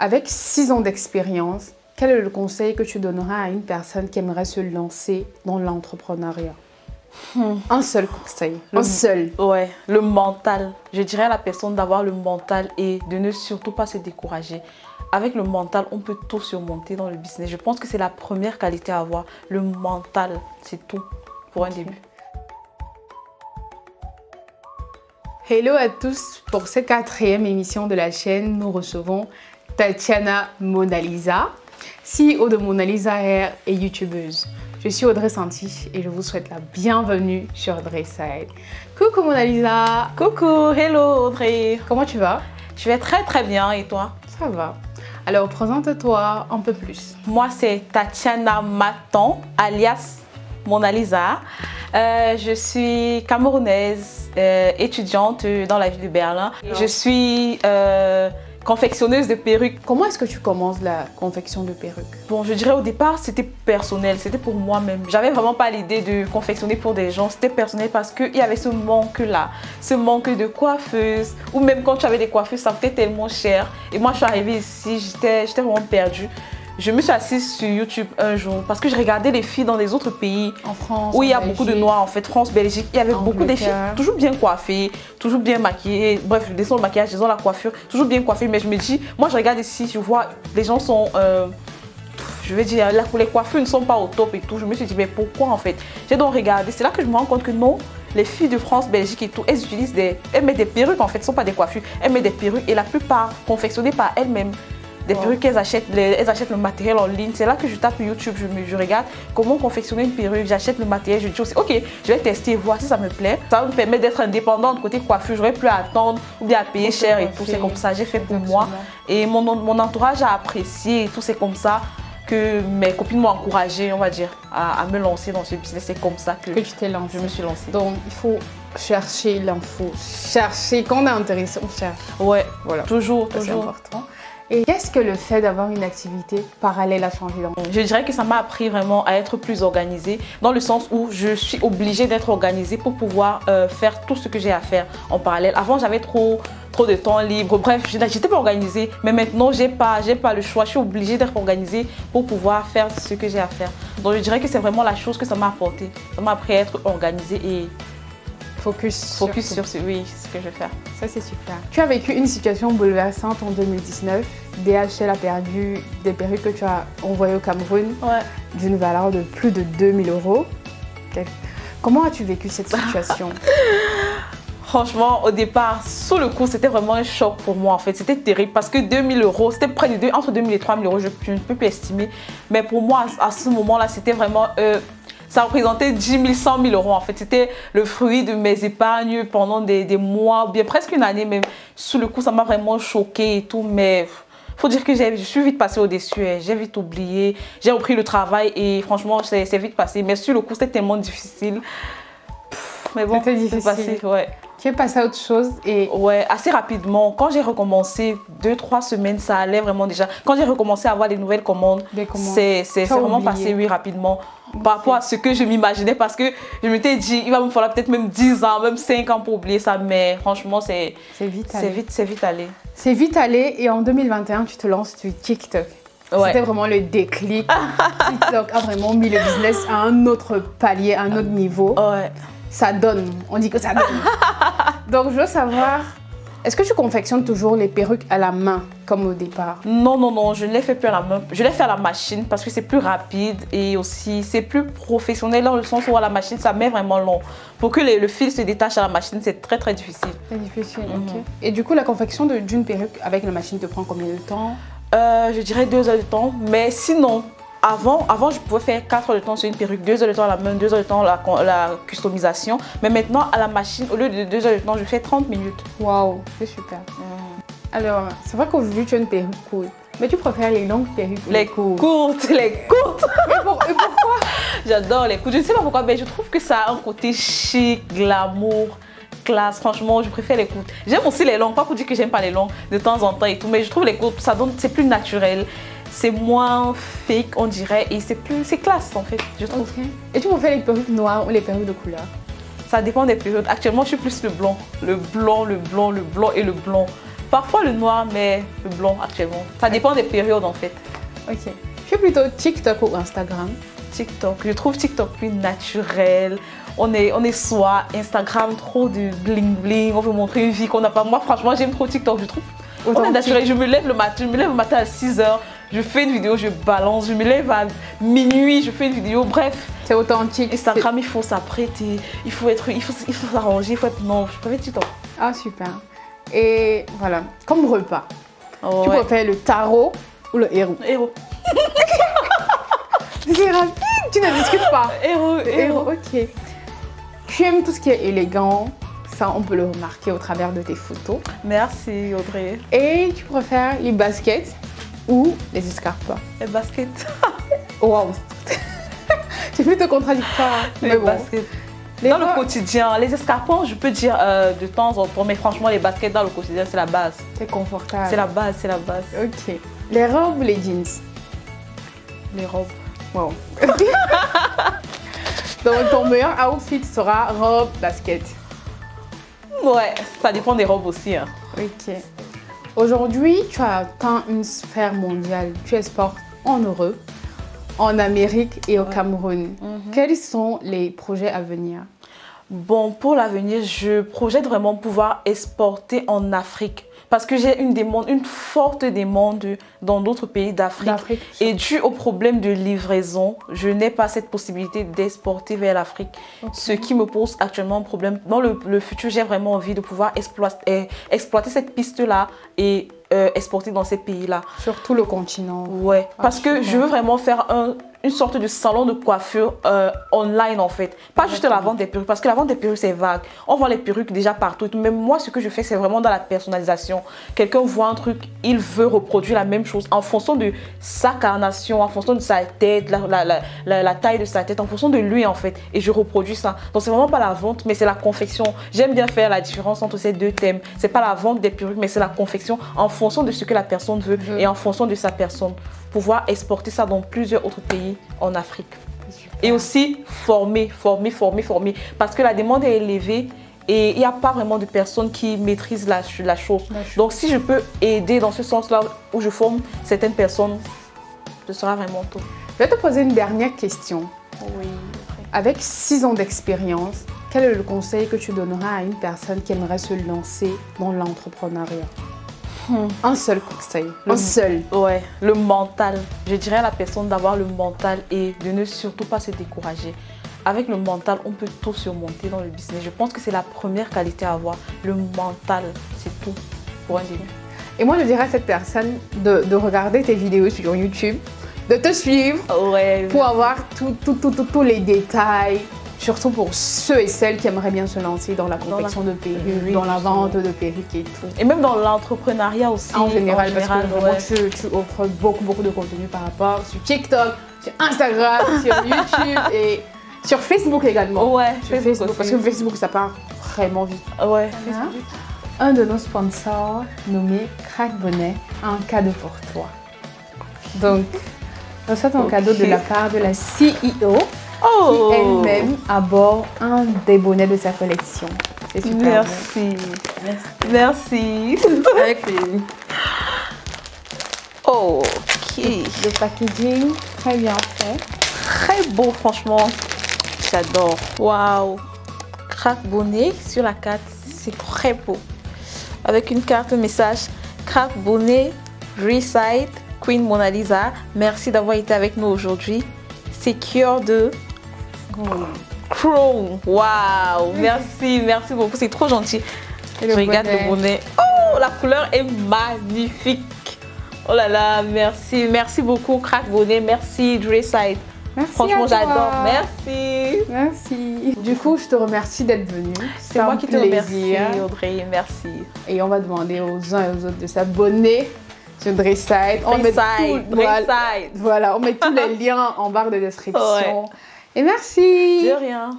Avec 6 ans d'expérience, quel est le conseil que tu donneras à une personne qui aimerait se lancer dans l'entrepreneuriat? Un seul conseil, un seul. Ouais, le mental. Je dirais à la personne d'avoir le mental et de ne surtout pas se décourager. Avec le mental, on peut tout surmonter dans le business. Je pense que c'est la première qualité à avoir. Le mental, c'est tout pour un début. Hello à tous, pour cette 4e émission de la chaîne, nous recevons Tatiana Mona Lisa, CEO de Mona Lisa Hair et youtubeuse. Je suis Audrey Santi et je vous souhaite la bienvenue sur Audrey Side. Coucou Mona Lisa. Coucou, hello Audrey. Comment tu vas? Je vais très bien et toi? Ça va. Alors présente-toi un peu plus. Moi c'est Tatiana Matan, alias Mona Lisa. Je suis camerounaise, étudiante dans la ville de Berlin. Je suis confectionneuse de perruques. Comment est-ce que tu commences la confection de perruques? Bon, je dirais au départ, c'était personnel, c'était pour moi-même. J'avais vraiment pas l'idée de confectionner pour des gens, c'était personnel parce qu'il y avait ce manque-là, ce manque de coiffeuses. Ou même quand tu avais des coiffeuses, ça coûtait tellement cher. Et moi, je suis arrivée ici, j'étais vraiment perdue. Je me suis assise sur YouTube un jour parce que je regardais les filles dans les autres pays. En France, où il y a beaucoup de noirs en fait, France, Belgique. Il y avait beaucoup de filles toujours bien coiffées, toujours bien maquillées. Bref, disons le maquillage, disons la coiffure, toujours bien coiffées. Mais je me dis, moi je regarde ici, je vois les gens sont, je vais dire, les coiffures ne sont pas au top et tout. Je me suis dit, mais pourquoi en fait? J'ai donc regardé, c'est là que je me rends compte que non. Les filles de France, Belgique et tout, elles utilisent elles mettent des perruques en fait, ce ne sont pas des coiffures. Elles mettent des perruques et la plupart confectionnées par elles-mêmes. Des perruques, elles achètent le matériel en ligne. C'est là que je tape YouTube, je regarde comment confectionner une perruque, j'achète le matériel, je dis aussi, ok, je vais tester, voir si ça me plaît. Ça va me permettre d'être indépendante côté coiffure, j'aurais plus à attendre ou bien à payer cher et tout. C'est comme ça, j'ai fait pour moi. Et mon entourage a apprécié et tout, c'est comme ça que mes copines m'ont encouragée, on va dire, à me lancer dans ce business. C'est comme ça que tu t'es lancée. Je me suis lancée. Donc, il faut chercher l'info, chercher, quand on est intéressé, on cherche. Ouais, voilà. Toujours. C'est important. Et qu'est-ce que le fait d'avoir une activité parallèle a changé dans Je dirais que ça m'a appris vraiment à être plus organisée, dans le sens où je suis obligée d'être organisée pour pouvoir faire tout ce que j'ai à faire en parallèle. Avant, j'avais trop de temps libre, bref, j'étais pas organisée, mais maintenant, j'ai pas le choix, je suis obligée d'être organisée pour pouvoir faire ce que j'ai à faire. Donc, je dirais que c'est vraiment la chose que ça m'a apporté. Ça m'a appris à être organisée et focus sur ce que je vais faire. Ça, c'est super. Tu as vécu une situation bouleversante en 2019. DHL a perdu des perruques que tu as envoyées au Cameroun d'une valeur de plus de 2000 €. Comment as-tu vécu cette situation? Franchement, au départ, sous le coup, c'était vraiment un choc pour moi en fait. C'était terrible parce que 2000 €, c'était près de entre 2000 et 3000 €, je ne peux plus estimer. Mais pour moi, à ce moment-là, c'était vraiment... ça représentait 10 000, 100 000 € en fait. C'était le fruit de mes épargnes pendant des mois, ou bien presque une année même. Sous le coup, ça m'a vraiment choquée et tout. Mais faut dire que je suis vite passée au-dessus. J'ai vite oublié. J'ai repris le travail et franchement, c'est vite passé. Mais sur le coup, c'était tellement difficile. Mais bon, c'est passé, ouais. Tu es passée à autre chose et... Ouais, assez rapidement. Quand j'ai recommencé, 2-3 semaines, ça allait vraiment déjà. Quand j'ai recommencé à avoir des nouvelles commandes, c'est vraiment passé, oui, rapidement. Par rapport à ce que je m'imaginais, parce que je m'étais dit, il va me falloir peut-être même 10 ans, même 5 ans pour oublier ça. Mais franchement, c'est vite allé. C'est vite allé et en 2021, tu te lances sur TikTok. Ouais. C'était vraiment le déclic. TikTok a vraiment mis le business à un autre palier, à un autre niveau. Ouais. Ça donne, on dit que ça donne. Donc, je veux savoir, est-ce que tu confectionnes toujours les perruques à la main, comme au départ? Non, je ne les fais plus à la main. Je les fais à la machine parce que c'est plus rapide et aussi c'est plus professionnel dans le sens où à la machine, ça met vraiment long. Pour que le fil se détache à la machine, c'est très difficile. C'est difficile, ok. Et du coup, la confection d'une perruque avec la machine te prend combien de temps? Je dirais 2 heures de temps, mais sinon... Avant, je pouvais faire 4 heures de temps sur une perruque, 2 heures de temps à la main, 2 heures de temps la customisation. Mais maintenant, à la machine, au lieu de 2 heures de temps, je fais 30 minutes. Waouh, c'est super. Alors, c'est vrai qu'aujourd'hui, tu as une perruque courte. Mais tu préfères les longues perruques? Les courtes. Et pourquoi? J'adore les courtes. Je ne sais pas pourquoi, mais je trouve que ça a un côté chic, glamour, classe. Franchement, je préfère les courtes. J'aime aussi les longues, pas pour dire que j'aime pas les longues de temps en temps et tout. Mais je trouve les courtes, c'est plus naturel. C'est moins fake, on dirait, et c'est classe en fait, je trouve. Okay. Et tu préfères les perruques noires ou les perruques de couleur? Ça dépend des périodes. Actuellement, je suis plus le blanc et le blanc. Parfois le noir, mais le blond actuellement. Ça dépend des périodes en fait. Ok. Tu es plutôt TikTok ou Instagram? TikTok. Je trouve TikTok plus naturel. On est soi. Instagram, trop de bling bling. On veut montrer une vie qu'on n'a pas. Moi, franchement, j'aime trop TikTok. Je trouve. On est naturel. Je me lève le matin à 6 h. Je fais une vidéo, je balance. Je me lève à minuit, je fais une vidéo. Bref. C'est authentique. Instagram, il faut s'apprêter. Il faut s'arranger. Non, je préfère TikTok. Ah, super. Et voilà. Comme repas. Oh, tu préfères le taro ou le héros? Héros. C'est rapide, tu ne discutes pas. Héros. Ok. Tu aimes tout ce qui est élégant, ça on peut le remarquer au travers de tes photos. Merci Audrey. Et tu préfères les baskets ou les escarpins? Les baskets. Waouh. C'est plutôt contradictoire. Les baskets. Dans le quotidien, les escarpins, je peux dire de temps en temps, mais franchement les baskets dans le quotidien c'est la base. C'est confortable. C'est la base, c'est la base. Ok. Les robes ou les jeans? Les robes. Wow. Donc ton meilleur outfit sera robe, basket. Ouais, ça dépend des robes aussi. Hein. Ok. Aujourd'hui, tu as atteint une sphère mondiale. Tu exportes en Europe, en Amérique et au Cameroun. Quels sont les projets à venir? Bon, pour l'avenir, je projette vraiment pouvoir exporter en Afrique. Parce que j'ai une forte demande dans d'autres pays d'Afrique. Et dû au problème de livraison, je n'ai pas cette possibilité d'exporter vers l'Afrique. Okay. Ce qui me pose actuellement un problème. Dans le futur, j'ai vraiment envie de pouvoir exploiter cette piste-là et exporter dans ces pays-là. Sur tout le continent. Ouais, parce que je veux vraiment faire une sorte de salon de coiffure online en fait. Pas juste la vente des perruques, parce que la vente des perruques c'est vague. On vend les perruques déjà partout. Mais moi ce que je fais c'est vraiment dans la personnalisation. Quelqu'un voit un truc, il veut reproduire la même chose en fonction de sa carnation, en fonction de sa tête, la taille de sa tête, en fonction de lui en fait. Et je reproduis ça. Donc c'est vraiment pas la vente mais c'est la confection. J'aime bien faire la différence entre ces deux thèmes. C'est pas la vente des perruques mais c'est la confection en fonction de ce que la personne veut et en fonction de sa personne. Pouvoir exporter ça dans plusieurs autres pays en Afrique. Super. Et aussi former. Parce que la demande est élevée et il n'y a pas vraiment de personnes qui maîtrisent la chose. Donc si je peux aider dans ce sens-là où je forme certaines personnes, ce sera vraiment tout. Je vais te poser une dernière question. Oui. Avec 6 ans d'expérience, quel est le conseil que tu donneras à une personne qui aimerait se lancer dans l'entrepreneuriat? Un seul conseil, un seul. Ouais, le mental. Je dirais à la personne d'avoir le mental et de ne surtout pas se décourager. Avec le mental, on peut tout surmonter dans le business. Je pense que c'est la première qualité à avoir. Le mental, c'est tout pour un début. Et moi, je dirais à cette personne de regarder tes vidéos sur YouTube, de te suivre pour avoir tous les détails. Surtout pour ceux et celles qui aimeraient bien se lancer dans la confection de perruques, dans la vente de perruques et tout. Et même dans l'entrepreneuriat aussi. En général, parce que vraiment, tu offres beaucoup de contenu par rapport sur TikTok, sur Instagram, sur YouTube et sur Facebook également. Ouais, sur Facebook parce que Facebook, ça part vraiment vite. Ouais, Facebook. Un de nos sponsors nommé Crack Bonnet a un cadeau pour toi. Donc, ça c'est un cadeau de la part de la CEO. Qui elle-même aborde un des bonnets de sa collection. C'est super. Merci. Avec plaisir. Ok. Le packaging, très bien fait. Très beau, franchement. J'adore. Waouh. Crack bonnet sur la carte, c'est très beau. Avec une carte message. Crack bonnet, Reside, Queen Mona Lisa. Merci d'avoir été avec nous aujourd'hui. Secure de Chrome. Waouh, merci beaucoup, c'est trop gentil. Je regarde le bonnet. Oh, la couleur est magnifique. Oh là là, merci beaucoup Crack Bonnet, merci Dreyside. Franchement, j'adore. Merci. Du coup, je te remercie d'être venue. C'est moi qui te remercie, Audrey. Merci. Et on va demander aux uns et aux autres de s'abonner sur Dreyside. Voilà, on met tous les liens en barre de description. Et merci. De rien.